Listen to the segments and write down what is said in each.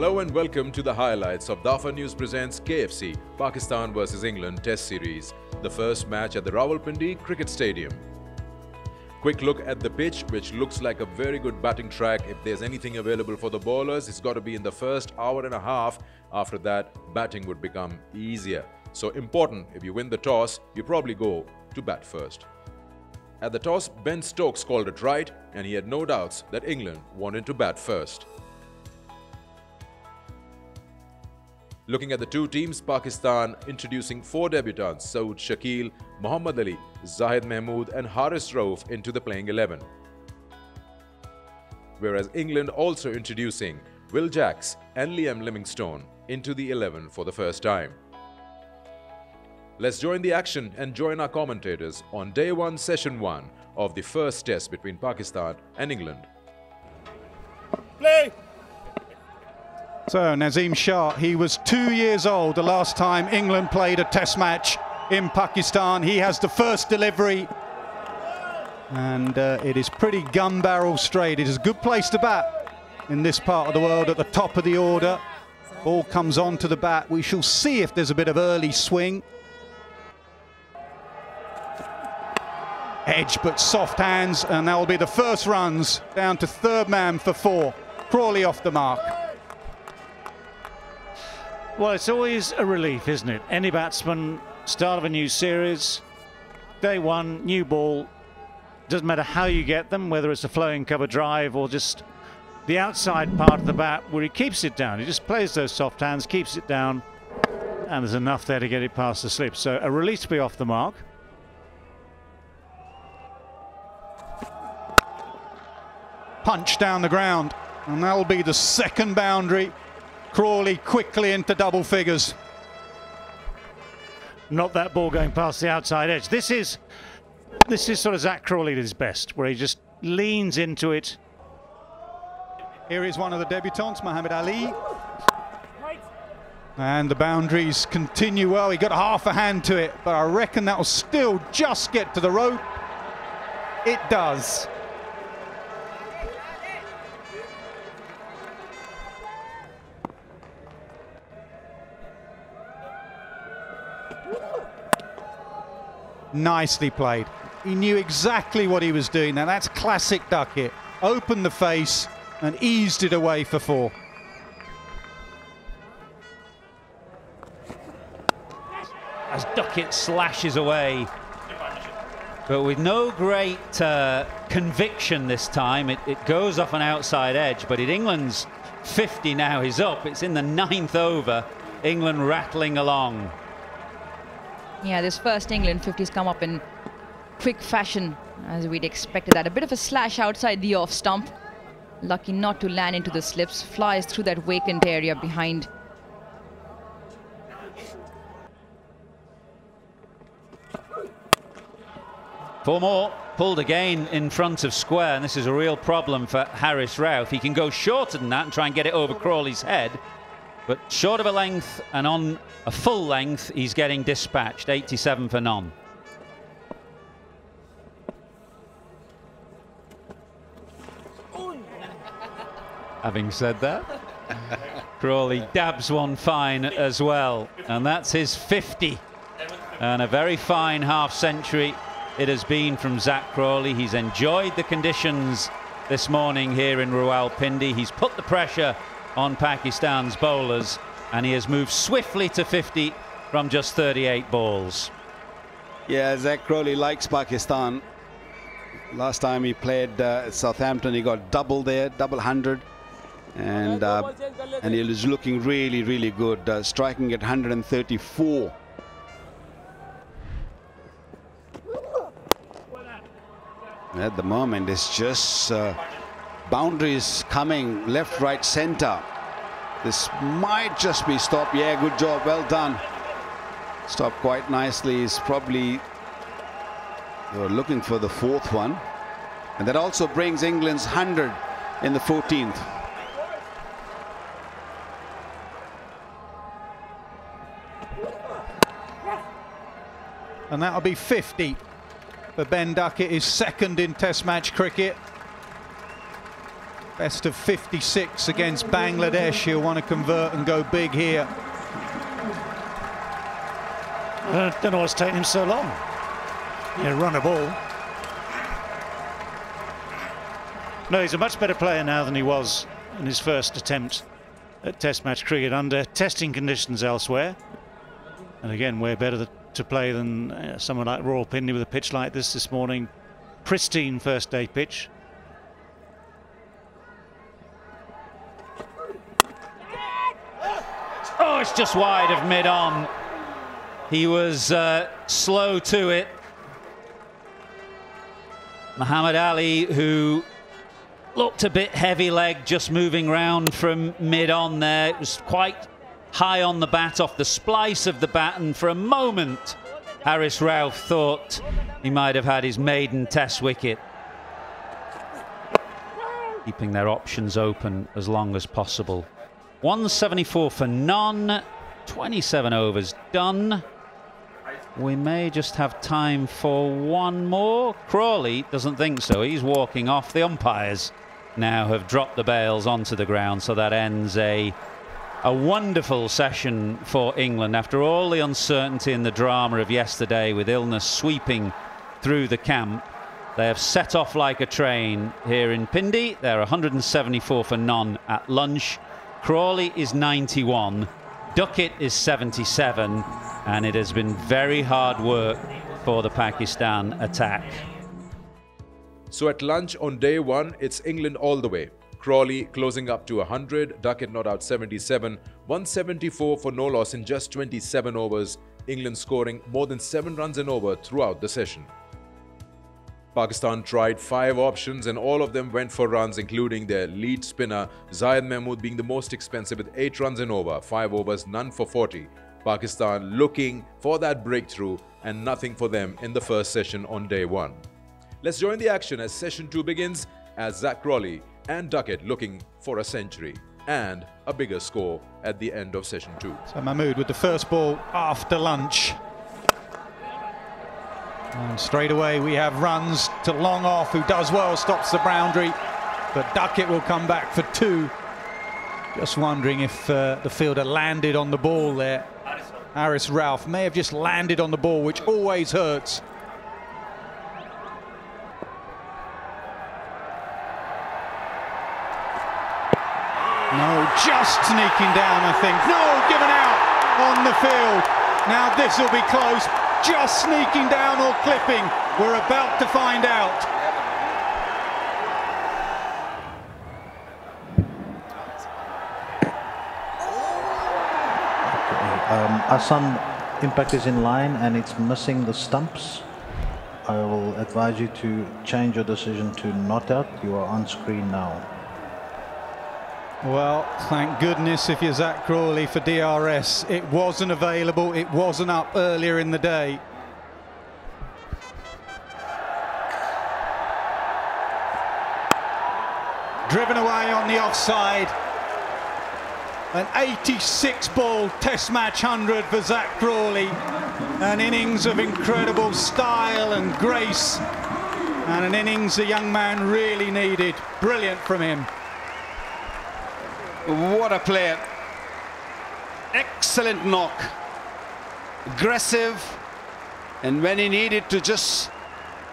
Hello and welcome to the highlights of Dafa News presents KFC Pakistan vs England Test Series, the first match at the Rawalpindi Cricket Stadium. Quick look at the pitch, which looks like a very good batting track. If there's anything available for the bowlers, it's got to be in the first hour and a half. After that, batting would become easier. So important, if you win the toss, you probably go to bat first. At the toss, Ben Stokes called it right, and he had no doubts that England wanted to bat first. Looking at the two teams, Pakistan introducing four debutants, Saud Shakil, Muhammad Ali, Zahid Mahmood and Haris Rauf into the playing 11. Whereas England also introducing Will Jacks and Liam Livingstone into the 11 for the first time. Let's join the action and join our commentators on Day 1, Session 1 of the first test between Pakistan and England. Play! So Nazim Shah, he was 2 years old the last time England played a test match in Pakistan. He has the first delivery and it is pretty gun barrel straight. It is a good place to bat in this part of the world at the top of the order. Ball comes on to the bat. We shall see if there's a bit of early swing. Edge but soft hands, and that will be the first runs down to third man for 4. Crawley off the mark. Well, it's always a relief, isn't it? Any batsman, start of a new series, day one, new ball. Doesn't matter how you get them, whether it's a flowing cover drive or just the outside part of the bat where he keeps it down. He just plays those soft hands, keeps it down, and there's enough there to get it past the slip. So a relief to be off the mark. Punch down the ground, and that'll be the second boundary. Crawley quickly into double figures. Not that ball going past the outside edge. This is sort of Zach Crawley at his best, where he just leans into it. Here is one of the debutants, Muhammad Ali. And the boundaries continue well. He got half a hand to it, but I reckon that will still just get to the rope. It does. Nicely played. He knew exactly what he was doing. Now that's classic Duckett. Opened the face and eased it away for 4. As Duckett slashes away, but with no great conviction this time. It goes off an outside edge, but England's 50 now is up. It's in the 9th over. England rattling along. Yeah, this first England 50's come up in quick fashion, as we'd expected that. A bit of a slash outside the off stump. Lucky not to land into the slips. Flies through that vacant area behind. Four more. Pulled again in front of square, and this is a real problem for Haris Rauf. He can go shorter than that and try and get it over Crawley's head. But short of a length and on a full length, he's getting dispatched. 87 for none. Having said that, Crawley dabs one fine as well. And that's his 50. And a very fine half-century it has been from Zach Crawley. He's enjoyed the conditions this morning here in Rawalpindi. He's put the pressure on Pakistan's bowlers, and he has moved swiftly to 50 from just 38 balls. Yeah, Zach Crawley likes Pakistan. Last time he played Southampton, he got double there, double 100, and he was looking really, really good, striking at 134. At the moment, it's just boundaries coming left, right, center. This might just be stopped. Yeah, good job. Well done. Stopped quite nicely. He's probably looking for the 4th one. And that also brings England's 100 in the 14th. And that'll be 50. For Ben Duckett, is second in Test match cricket. Best of 56 against Bangladesh. He'll want to convert and go big here. I don't know what's taking him so long. Yeah, run a ball. No, he's a much better player now than he was in his first attempt at Test match cricket under testing conditions elsewhere. And again, we're better to play than someone like Rawalpindi with a pitch like this morning. Pristine first day pitch. Oh, it's just wide of mid-on. He was slow to it. Muhammad Ali, who looked a bit heavy-legged, just moving round from mid-on there. It was quite high on the bat, off the splice of the bat, and for a moment, Haris Rauf thought he might have had his maiden Test wicket. Keeping their options open as long as possible. 174 for none, 27 overs done. We may just have time for one more. Crawley doesn't think so. He's walking off. The umpires now have dropped the bails onto the ground, so that ends a wonderful session for England. After all the uncertainty and the drama of yesterday with illness sweeping through the camp, they have set off like a train here in Pindi. They're 174 for none at lunch. Crawley is 91. Duckett is 77, and it has been very hard work for the Pakistan attack. So at lunch on day one, it's England all the way. Crawley closing up to 100, Duckett not out 77, 174 for no loss in just 27 overs, England scoring more than 7 runs an over throughout the session. Pakistan tried 5 options and all of them went for runs, including their lead spinner Zayed Mahmood being the most expensive with 8 runs and over, 5 overs, none for 40. Pakistan looking for that breakthrough and nothing for them in the first session on day 1. Let's join the action as session 2 begins, as Zach Crawley and Duckett looking for a century and a bigger score at the end of session 2. So Mahmood with the first ball after lunch. And straight away we have runs to Long Off, who does well, stops the boundary, but Duckett will come back for 2. Just wondering if the fielder landed on the ball there. Haris Rauf may have just landed on the ball, which always hurts. No, just sneaking down, I think. No, given out on the field. Now this will be close. Just sneaking down or clipping. We're about to find out. Asan, impact is in line and it's missing the stumps. I will advise you to change your decision to not out. You are on screen now. Well, thank goodness if you're Zach Crawley for DRS. It wasn't available, it wasn't up earlier in the day. Driven away on the offside. An 86-ball Test match 100 for Zach Crawley. An innings of incredible style and grace. And an innings the young man really needed. Brilliant from him. What a player. Excellent knock. Aggressive. And when he needed to just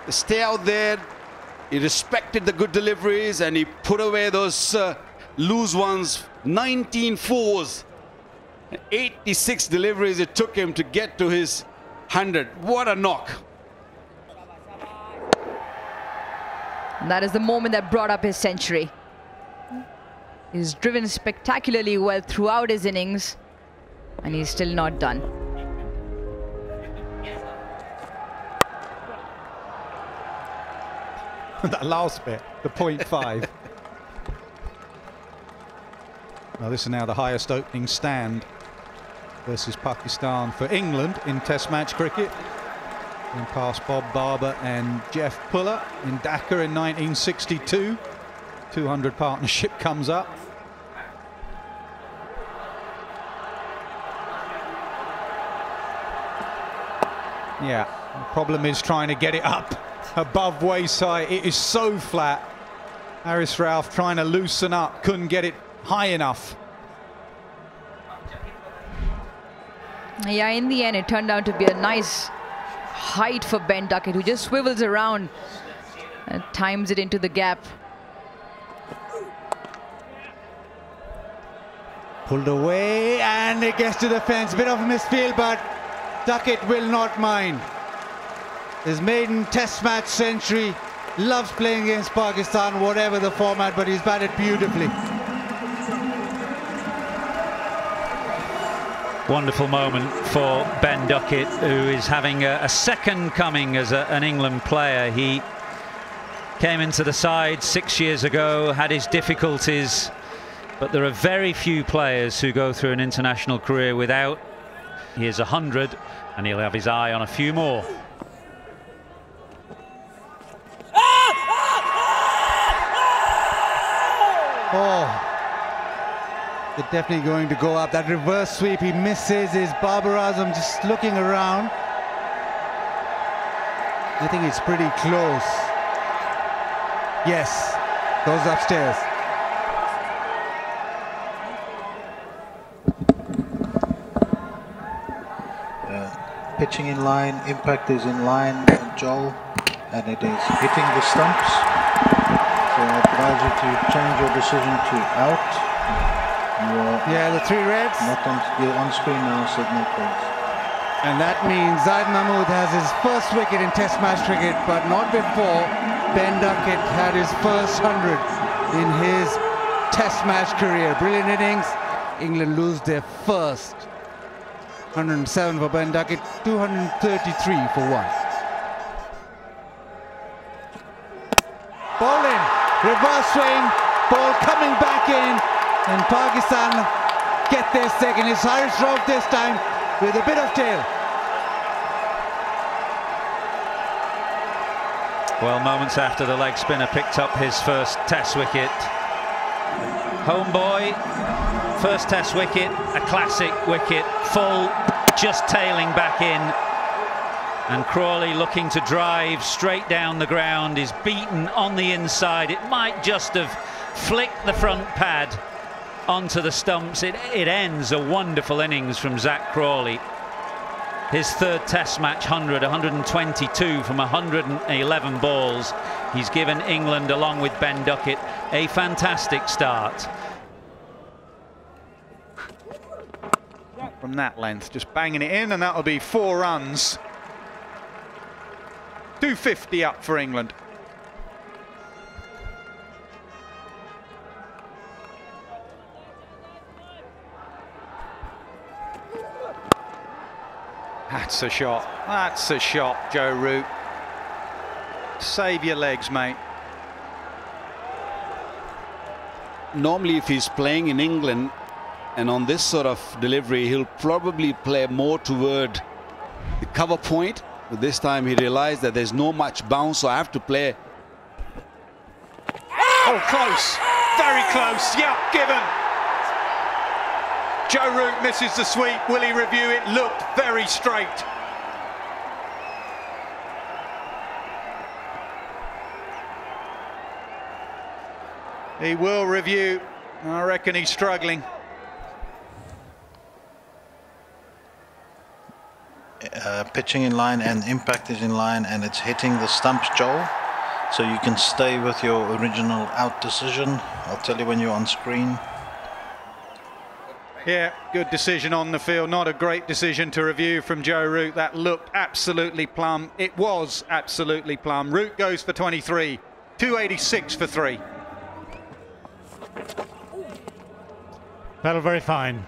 stay out there, he respected the good deliveries and he put away those loose ones. 19 fours. 86 deliveries it took him to get to his 100. What a knock. That is the moment that brought up his century. He's driven spectacularly well throughout his innings, and he's still not done. That last bit, the 0.5. Well, this is now the highest opening stand versus Pakistan for England in Test match cricket. In past Bob Barber and Jeff Puller in Dhaka in 1962. 200 partnership comes up. Yeah, the problem is trying to get it up above waist height. It is so flat Haris Rauf trying to loosen up, couldn't get it high enough. Yeah, in the end, it turned out to be a nice height for Ben Duckett, who just swivels around and times it into the gap. Pulled away and it gets to the fence. Bit of a misfield, but Duckett will not mind. His maiden test match century. Loves playing against Pakistan, whatever the format, but he's batted beautifully. Wonderful moment for Ben Duckett, who is having a second coming as an England player. He came into the side 6 years ago, had his difficulties, but there are very few players who go through an international career without. Here's 100, and he'll have his eye on a few more. Oh, they're definitely going to go up. That reverse sweep, he misses his Babar Azam, just looking around. I think it's pretty close. Yes, goes upstairs. Pitching in line, impact is in line, Joel, and it is hitting the stumps. So I advise you to change your decision to out. Yeah, the 3 reds. You're on screen now, signal please. And that means Zaid Mahmood has his first wicket in Test match cricket, but not before Ben Duckett had his first 100 in his Test match career. Brilliant innings. England lose their first. 107 for Ben Duckett, 233 for 1. Ball in, reverse swing, ball coming back in, and Pakistan get their second. It's Haris Rauf this time with a bit of tail. Well, moments after the leg spinner picked up his first Test wicket. Homeboy, first Test wicket, a classic wicket, full, just tailing back in. And Crawley looking to drive straight down the ground, is beaten on the inside. It might just have flicked the front pad onto the stumps. It ends a wonderful innings from Zach Crawley. His third Test match 100, 122 from 111 balls. He's given England, along with Ben Duckett, a fantastic start. From that length, just banging it in, and that'll be 4 runs. 250 up for England. That's a shot. That's a shot, Joe Root. Save your legs, mate. Normally, if he's playing in England and on this sort of delivery, he'll probably play more toward the cover point. But this time he realized that there's no much bounce, so I have to play. Oh, close. Very close. Yeah, given. Joe Root misses the sweep. Will he review it? Looked very straight. He will review. I reckon he's struggling. Pitching in line and impact is in line, and it's hitting the stumps, Joel. So you can stay with your original out decision. I'll tell you when you're on screen. Yeah, good decision on the field. Not a great decision to review from Joe Root. That looked absolutely plumb. It was absolutely plumb. Root goes for 23. 286 for 3. Battle very fine.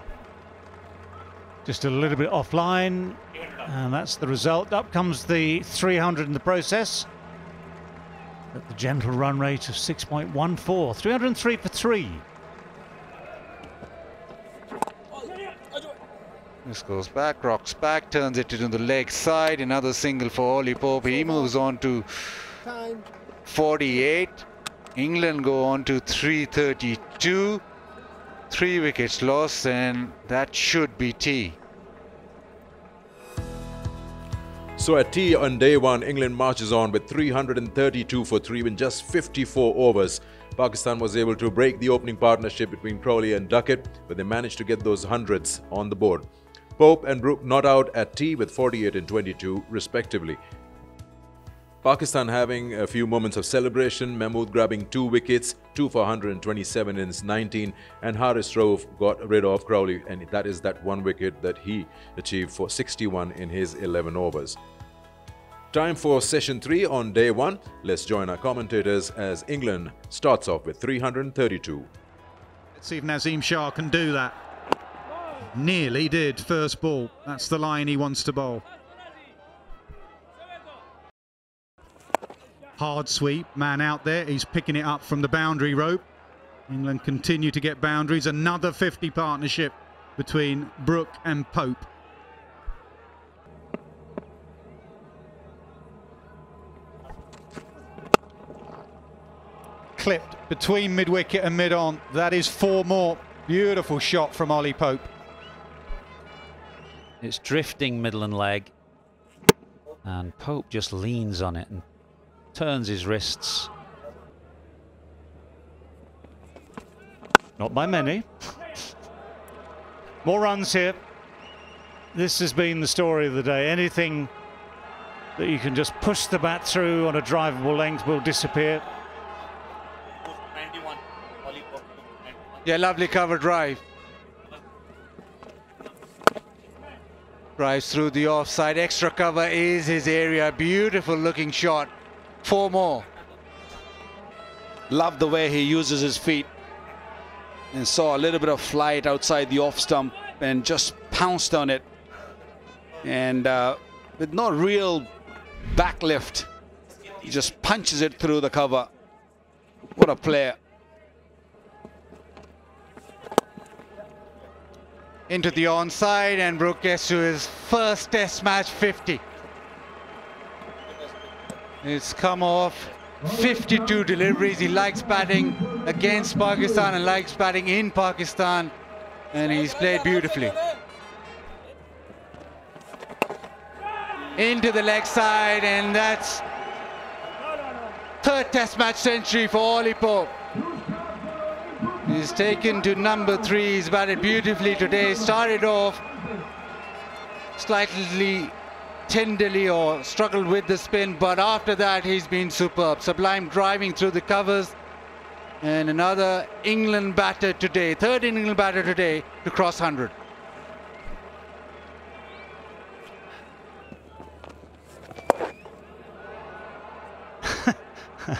Just a little bit offline, and that's the result. Up comes the 300 in the process. At the gentle run rate of 6.14. 303 for 3. This goes back, rocks back, turns it to the leg side. Another single for Ollie Pope. He moves on to 48. England go on to 332. 3 wickets lost, and that should be tea. So at tea on day 1, England marches on with 332 for 3 in just 54 overs. Pakistan was able to break the opening partnership between Crawley and Duckett, but they managed to get those hundreds on the board. Pope and Brook not out at tee with 48 and 22 respectively. Pakistan having a few moments of celebration, Mahmood grabbing 2 wickets, 2 for 127 in his 19, and Haris Rauf got rid of Crawley, and that is that 1 wicket that he achieved for 61 in his 11 overs. Time for session 3 on day 1. Let's join our commentators as England starts off with 332. Let's see if Nazim Shah can do that. Nearly did first ball. That's the line he wants to bowl. Hard sweep, man out there, he's picking it up from the boundary rope. England continue to get boundaries. Another 50 partnership between Brook and Pope. Clipped between mid-wicket and mid-on. That is 4 more. Beautiful shot from Ollie Pope. It's drifting middle and leg, and Pope just leans on it and turns his wrists. Not by many. More runs here. This has been the story of the day. Anything that you can just push the bat through on a drivable length will disappear. Yeah, lovely cover drive. Drives through the offside. Extra cover is his area. Beautiful looking shot. 4 more. Love the way he uses his feet. And saw a little bit of flight outside the off stump and just pounced on it. And with no real backlift, he just punches it through the cover. What a player. Into the onside, and Brook gets to his first test match 50. It's come off 52 deliveries. He likes batting against Pakistan and likes batting in Pakistan, and he's played beautifully. Into the leg side, and that's 3rd test match century for Ollie Pope. He's taken to number 3. He's batted beautifully today. Started off slightly tenderly or struggled with the spin, but after that he's been superb. Sublime driving through the covers, and another England batter today, 3rd England batter today to cross 100.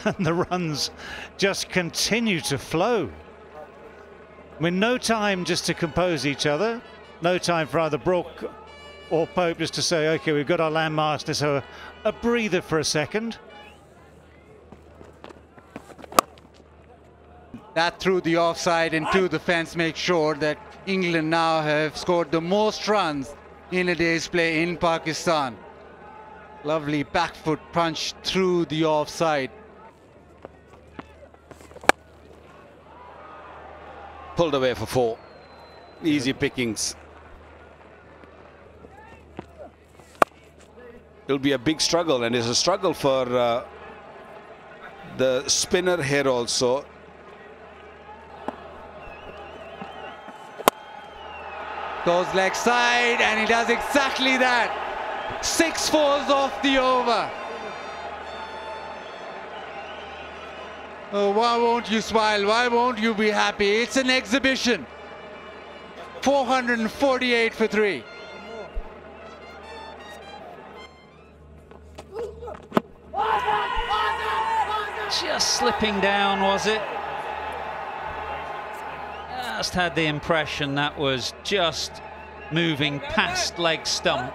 And the runs just continue to flow. I mean, no time just to compose each other, no time for either Brook or Pope just to say, okay, we've got our landmarks, let's have a breather for a second. That through the offside and to the fence makes sure that England now have scored the most runs in a day's play in Pakistan. Lovely back foot punch through the offside. Pulled away for 4. Easy pickings. It'll be a big struggle, and it's a struggle for the spinner here also. Goes leg side, and he does exactly that. 6 fours off the over. Oh, why won't you smile? Why won't you be happy? It's an exhibition. 448 for 3. Just slipping down, was it? Just had the impression that was just moving past leg stump.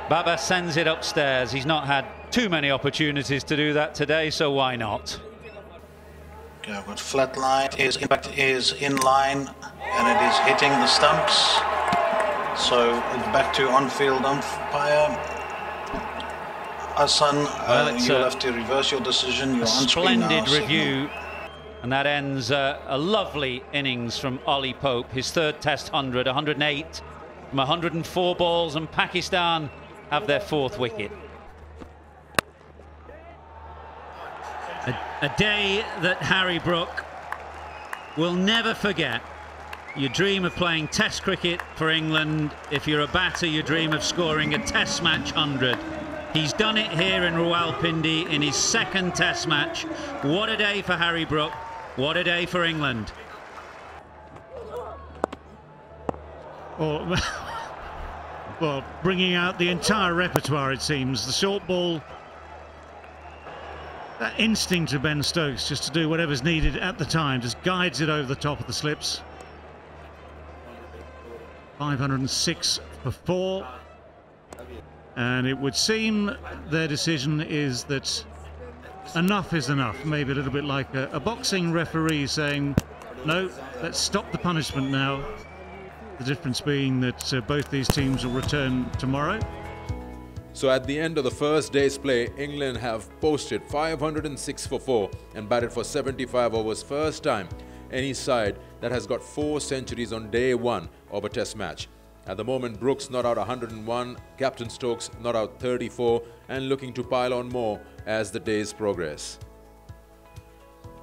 Baba sends it upstairs. He's not had too many opportunities to do that today, so why not? Okay, but flat line is impact is in line, and it is hitting the stumps. So it's back to on-field umpire. Hassan, you'll have to reverse your decision. You're on screen now. Splendid review, and that ends a lovely innings from Ollie Pope. His 3rd Test 100, 108 from 104 balls, and Pakistan have their 4th wicket. A day that Harry Brook will never forget. You dream of playing Test cricket for England. If you're a batter, you dream of scoring a Test match 100. He's done it here in Rawalpindi in his 2nd Test match. What a day for Harry Brook. What a day for England. Well, bringing out the entire repertoire, it seems. The short ball, that instinct of Ben Stokes just to do whatever's needed at the time, just guides it over the top of the slips. 506 for 4. And it would seem their decision is that enough is enough. Maybe a little bit like a boxing referee saying, no, let's stop the punishment now. The difference being that both these teams will return tomorrow. So at the end of the first day's play, England have posted 506 for 4 and batted for 75 overs. First time any side that has got 4 centuries on day 1 of a Test match. At the moment, Brooks not out 101, Captain Stokes not out 34, and looking to pile on more as the days progress.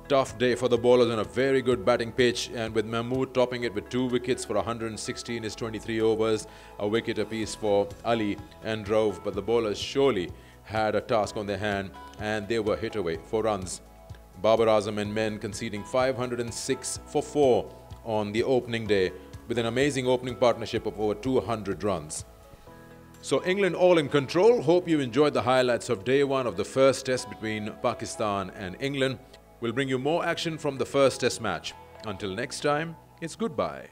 Tough day for the bowlers on a very good batting pitch, and with Mahmood topping it with 2 wickets for 160 in his 23 overs, a wicket apiece for Ali and Rove, but the bowlers surely had a task on their hand and they were hit away for runs. Babar Azam and men conceding 506 for 4 on the opening day, with an amazing opening partnership of over 200 runs. So England all in control. Hope you enjoyed the highlights of day 1 of the first test between Pakistan and England. We'll bring you more action from the first test match. Until next time, it's goodbye.